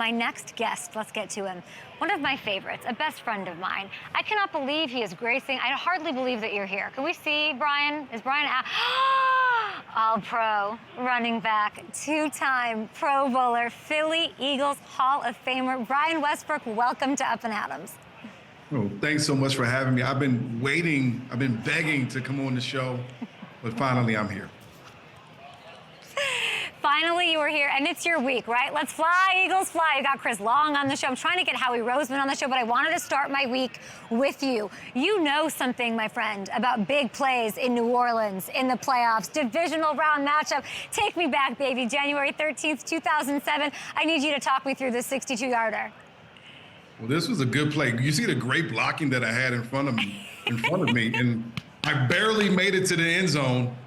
my next guest, let's get to him. One of my favorites, a best friend of mine. I cannot believe he is gracing. I hardly believe that you're here. Can we see Brian? Is Brian All-Pro running back, two-time Pro Bowler, Philly Eagles Hall of Famer, Brian Westbrook? Welcome to Up and Adams. Oh, thanks so much for having me. I've been waiting, I've been begging to come on the show, but finally I'm here. Finally, you were here, and it's your week, right? Let's fly, Eagles, fly. You got Chris Long on the show. I'm trying to get Howie Roseman on the show, but I wanted to start my week with you. You know something, my friend, about big plays in New Orleans, in the playoffs, divisional round matchup. Take me back, baby. January 13th, 2007. I need you to talk me through this 62-yarder. Well, this was a good play. You see the great blocking that I had in front of me, and I barely made it to the end zone.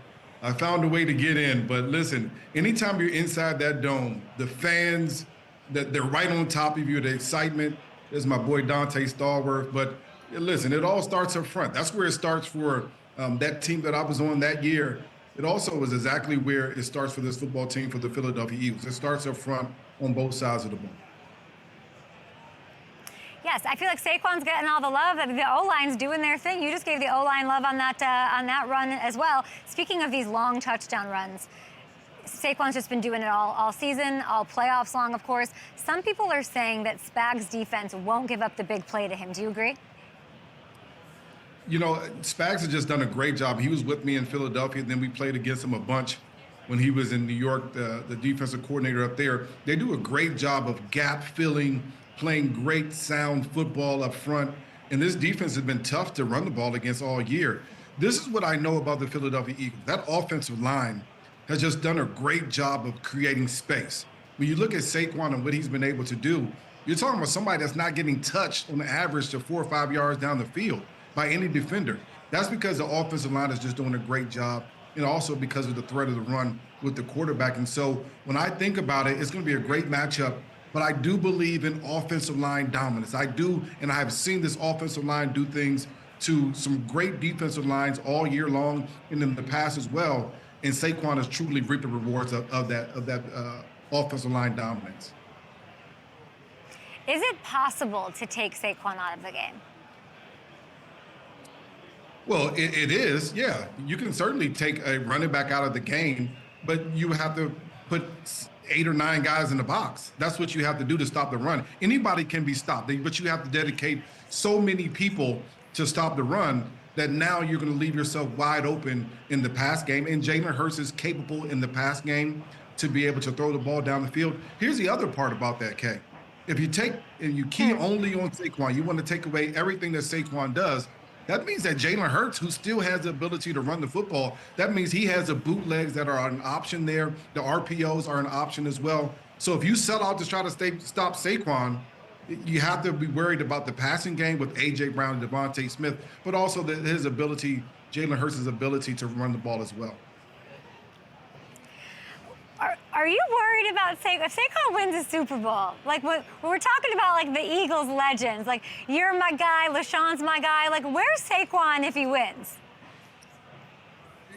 I found a way to get in, but listen, anytime you're inside that dome, the fans, they're right on top of you, the excitement. There's my boy Dante Stallworth, but listen, it all starts up front. That's where it starts for that team that I was on that year. It also is exactly where it starts for this football team, for the Philadelphia Eagles. It starts up front on both sides of the ball. Yes, I feel like Saquon's getting all the love. The O-line's doing their thing. You just gave the O-line love on that run as well. Speaking of these long touchdown runs, Saquon's just been doing it all season, all playoffs long, of course. Some people are saying that Spags' defense won't give up the big play to him. Do you agree? You know, Spags has just done a great job. He was with me in Philadelphia, then we played against him a bunch when he was in New York, the defensive coordinator up there. They do a great job of gap filling, playing great sound football up front. And this defense has been tough to run the ball against all year. This is what I know about the Philadelphia Eagles. That offensive line has just done a great job of creating space. When you look at Saquon and what he's been able to do, you're talking about somebody that's not getting touched on the average to 4 or 5 yards down the field by any defender. That's because the offensive line is just doing a great job, and also because of the threat of the run with the quarterback. And so when I think about it, it's going to be a great matchup. But I do believe in offensive line dominance. I do, and I have seen this offensive line do things to some great defensive lines all year long and in the past as well. And Saquon has truly reaped the rewards of that offensive line dominance. Is it possible to take Saquon out of the game? Well, it is, yeah. You can certainly take a running back out of the game, but you have to put 8 or 9 guys in the box. That's what you have to do to stop the run. Anybody can be stopped, but you have to dedicate so many people to stop the run that now you're going to leave yourself wide open in the pass game. And Jalen Hurts is capable in the pass game to be able to throw the ball down the field. Here's the other part about that, Kay. If you key only on Saquon, you want to take away everything that Saquon does, that means that Jalen Hurts, who still has the ability to run the football, that means he has the bootlegs that are an option there. The RPOs are an option as well. So if you sell out to try to stop Saquon, you have to be worried about the passing game with A.J. Brown and Devontae Smith, but also his ability, Jalen Hurts' ability to run the ball as well. Are you worried about if Saquon wins a Super Bowl? Like when we're talking about like the Eagles legends, like you're my guy, LaShawn's my guy. Like where's Saquon if he wins?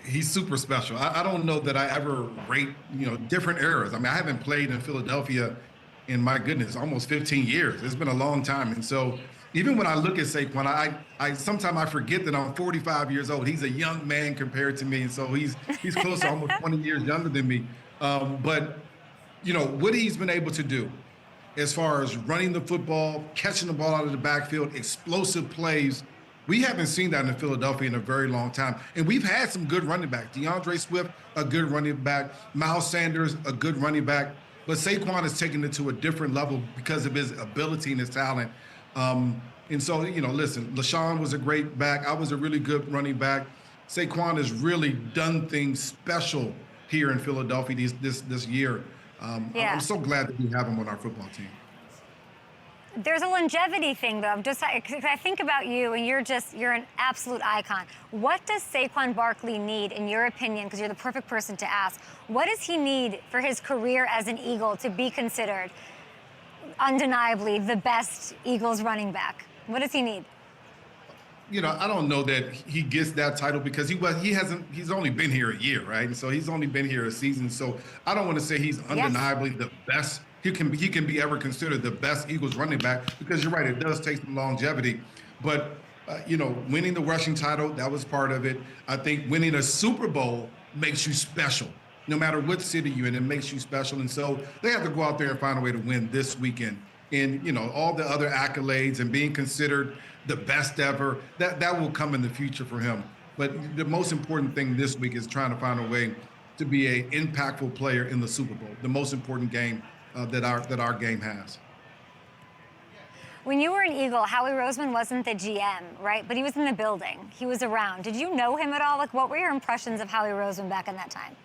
He's super special. I don't know that I ever rate different eras. I mean, I haven't played in Philadelphia in, my goodness, almost 15 years. It's been a long time, and so even when I look at Saquon, I sometimes I forget that I'm 45 years old. He's a young man compared to me, and so he's close to almost 20 years younger than me. But, what he's been able to do as far as running the football, catching the ball out of the backfield, explosive plays, we haven't seen that in Philadelphia in a very long time. And we've had some good running backs. DeAndre Swift, a good running back. Miles Sanders, a good running back. But Saquon has taken it to a different level because of his ability and his talent. And so, listen, LaShawn was a great back. I was a really good running back. Saquon has really done things special here in Philadelphia this year. I'm so glad that we have him on our football team. There's a longevity thing, though. Because I think about you, and you're an absolute icon. What does Saquon Barkley need, in your opinion, because you're the perfect person to ask, what does he need for his career as an Eagle to be considered undeniably the best Eagles running back? What does he need? I don't know that he gets that title because he's only been here a year, right? And so he's only been here a season. So I don't want to say he's undeniably the best he can be ever considered the best Eagles running back, because you're right, it does take some longevity. But winning the rushing title, that was part of it. I think winning a Super Bowl makes you special. No matter what city you're in, it makes you special. And so they have to go out there and find a way to win this weekend. And, all the other accolades and being considered the best ever, that will come in the future for him. But the most important thing this week is trying to find a way to be an impactful player in the Super Bowl, the most important game that our game has. When you were an Eagle, Howie Roseman wasn't the GM, right? But he was in the building. He was around. Did you know him at all? Like, what were your impressions of Howie Roseman back in that time?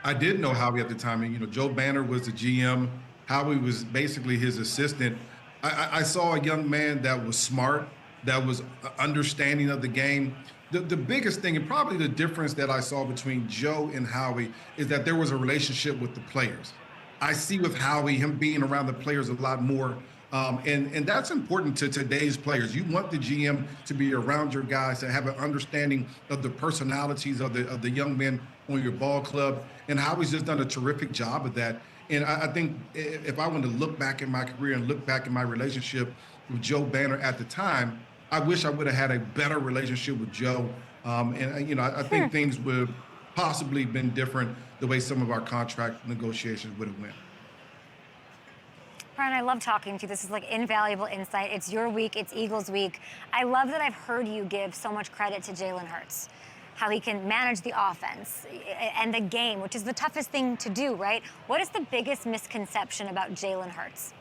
I did know Howie at the time. And, Joe Banner was the GM. Howie was basically his assistant. I saw a young man that was smart, that was understanding of the game. The biggest thing, and probably the difference that I saw between Joe and Howie, is that there was a relationship with the players. I see with Howie, him being around the players a lot more. And that's important to today's players. You want the GM to be around your guys, to have an understanding of the personalities of the young men on your ball club. And Howie's just done a terrific job of that. And I think if I want to look back in my career and look back in my relationship with Joe Banner at the time, I wish I would have had a better relationship with Joe. I think things would have possibly been different the way some of our contract negotiations would have went. Brian, I love talking to you. This is like invaluable insight. It's your week. It's Eagles week. I love that I've heard you give so much credit to Jalen Hurts, how he can manage the offense and the game, which is the toughest thing to do, right? What is the biggest misconception about Jalen Hurts?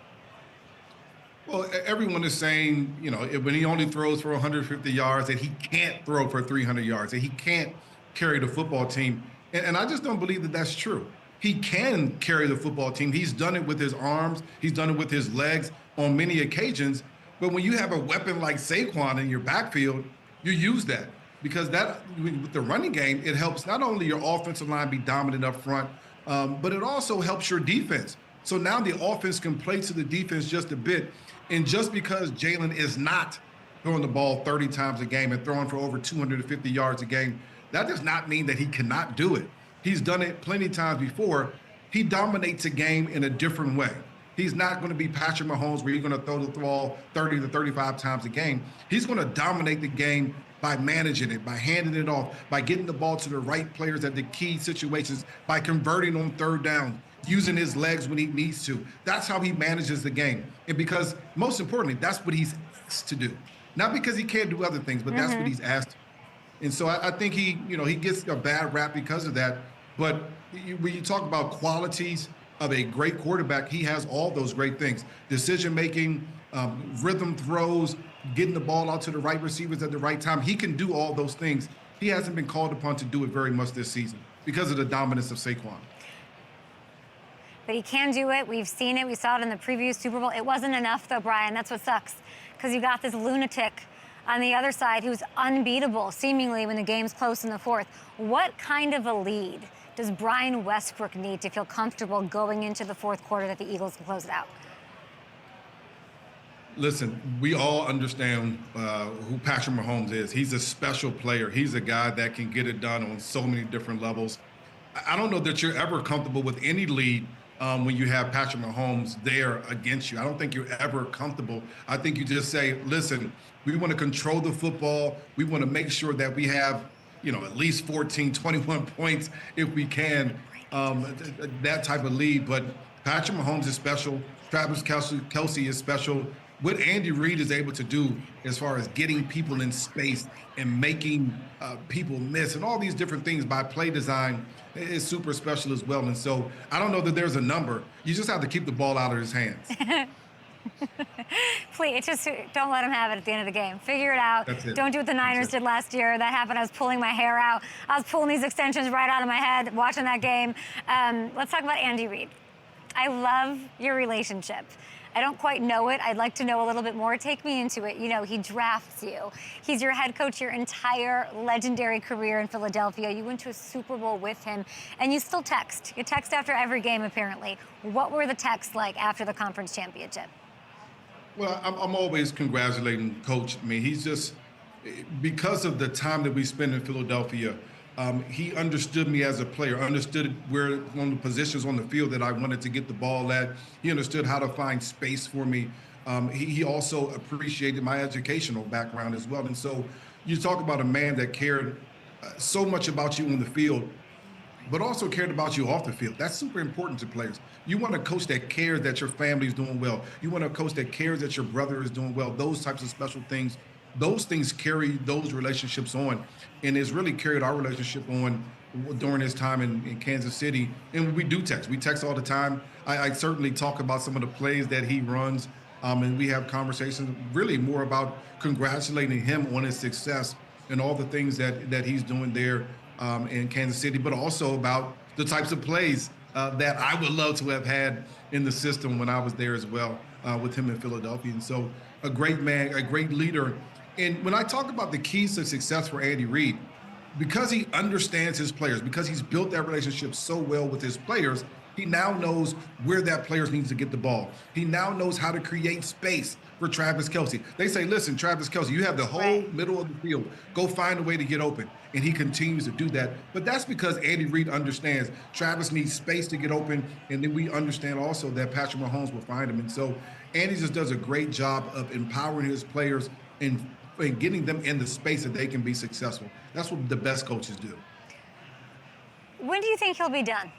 Well, everyone is saying, when he only throws for 150 yards, that he can't throw for 300 yards, that he can't carry the football team. And I just don't believe that that's true. He can carry the football team. He's done it with his arms. He's done it with his legs on many occasions. But when you have a weapon like Saquon in your backfield, you use that. Because with the running game, it helps not only your offensive line be dominant up front, but it also helps your defense. So now the offense can play to the defense just a bit. And just because Jalen is not throwing the ball 30 times a game and throwing for over 250 yards a game, that does not mean that he cannot do it. He's done it plenty of times before. He dominates a game in a different way. He's not going to be Patrick Mahomes where you're going to throw the ball 30 to 35 times a game. He's going to dominate the game by managing it, by handing it off, by getting the ball to the right players at the key situations, by converting on third down, using his legs when he needs to. That's how he manages the game. And because, most importantly, that's what he's asked to do. Not because he can't do other things, but that's what he's asked to. And so I think he gets a bad rap because of that. But when you talk about qualities of a great quarterback, he has all those great things. Decision-making, rhythm throws, getting the ball out to the right receivers at the right time. He can do all those things. He hasn't been called upon to do it very much this season because of the dominance of Saquon. But he can do it. We've seen it. We saw it in the previous Super Bowl. It wasn't enough, though, Brian. That's what sucks, because you got this lunatic on the other side who's unbeatable, seemingly, when the game's close in the fourth. What kind of a lead does Brian Westbrook need to feel comfortable going into the fourth quarter that the Eagles can close it out? Listen, we all understand who Patrick Mahomes is. He's a special player. He's a guy that can get it done on so many different levels. I don't know that you're ever comfortable with any lead when you have Patrick Mahomes there against you. I don't think you're ever comfortable. I think you just say, listen, we want to control the football. We want to make sure that we have, at least 14, 21 points if we can, that type of lead. But Patrick Mahomes is special. Travis Kelce is special. What Andy Reid is able to do as far as getting people in space and making people miss and all these different things by play design is super special as well. And so I don't know that there's a number. You just have to keep the ball out of his hands. Please, just don't let him have it at the end of the game. Figure it out. Don't do what the Niners did last year. That happened. I was pulling my hair out. I was pulling these extensions right out of my head watching that game. Let's talk about Andy Reid. I love your relationship. I don't quite know it. I'd like to know a little bit more. Take me into it. He drafts you. He's your head coach your entire legendary career in Philadelphia. You went to a Super Bowl with him, and you still text. You text after every game, apparently. What were the texts like after the conference championship? Well, I'm always congratulating Coach. I mean, he's just, because of the time that we spend in Philadelphia, He understood me as a player, understood where on the positions on the field that I wanted to get the ball at. He understood how to find space for me. He also appreciated my educational background as well. And so you talk about a man that cared so much about you on the field, but also cared about you off the field. That's super important to players. You want a coach that cares that your family is doing well. You want a coach that cares that your brother is doing well. Those types of special things, those things carry those relationships on, and it's really carried our relationship on during his time in Kansas City. And we do text. We text all the time. I certainly talk about some of the plays that he runs, and we have conversations really more about congratulating him on his success and all the things that he's doing there in Kansas City, but also about the types of plays that I would love to have had in the system when I was there as well with him in Philadelphia. And so a great man, a great leader. And when I talk about the keys to success for Andy Reid, because he understands his players, because he's built that relationship so well with his players, he now knows where that player needs to get the ball. He now knows how to create space for Travis Kelce. They say, listen, Travis Kelce, you have the whole middle of the field. Go find a way to get open. And he continues to do that. But that's because Andy Reid understands Travis needs space to get open. And then we understand also that Patrick Mahomes will find him. And so Andy just does a great job of empowering his players and getting them in the space that they can be successful. That's what the best coaches do. When do you think he'll be done?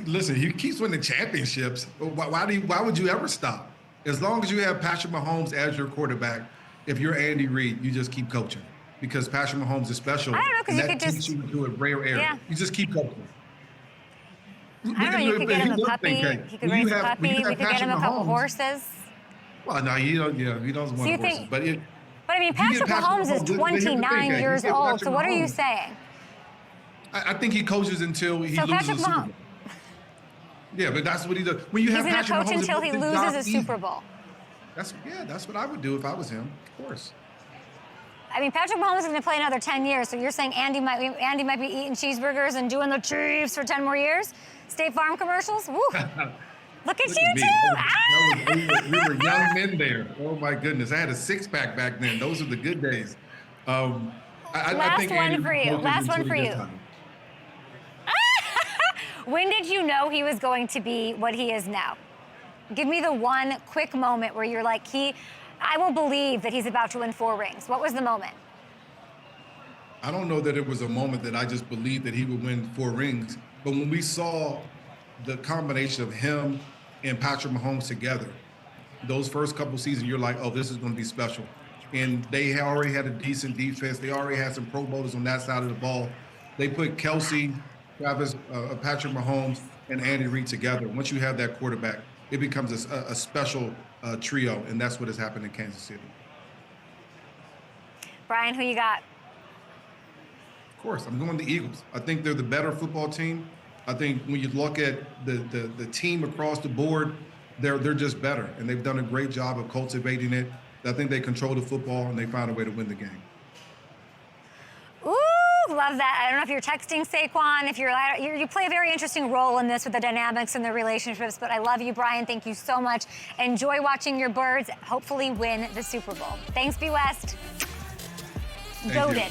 Listen, he keeps winning championships. Why would you ever stop? As long as you have Patrick Mahomes as your quarterback, if you're Andy Reid, you just keep coaching because Patrick Mahomes is special. I don't know, because you could just you into a rare area. Yeah. You just keep coaching. I don't know. You could get him a puppy. He could raise a puppy. We could get him a couple horses. Well, no, he doesn't want horses. But I mean, Patrick Mahomes is 29 years old. So what are you saying? I think he coaches until he loses the Super Bowl. Yeah, but that's what he does. When you have Patrick Mahomes, he's going to coach until he loses a Super Bowl. That's what I would do if I was him, of course. I mean, Patrick Mahomes is going to play another 10 years, so you're saying Andy might be eating cheeseburgers and doing the Chiefs for 10 more years? State Farm commercials? Woo! Look at you, too! We were young men there. Oh, my goodness. I had a six-pack back then. Those are the good days. I think Last one for you. When did you know he was going to be what he is now? Give me the one quick moment where you're like, I will believe that he's about to win 4 rings. What was the moment? I don't know that it was a moment that I just believed that he would win 4 rings. But when we saw the combination of him and Patrick Mahomes together, those first couple seasons, you're like, oh, this is going to be special. And they already had a decent defense. They already had some Pro Bowlers on that side of the ball. They put Kelce, Patrick Mahomes, and Andy Reid together. Once you have that quarterback, it becomes a special trio, and that's what has happened in Kansas City. Brian, who you got? Of course, I'm going the Eagles. I think they're the better football team. I think when you look at the team across the board, they're just better, and they've done a great job of cultivating it. I think they control the football, and they find a way to win the game. Love that. I don't know if you're texting Saquon, if you play a very interesting role in this with the dynamics and the relationships, but I love you, Brian. Thank you so much. Enjoy watching your Birds hopefully win the Super Bowl. Thanks, B. West. Goated.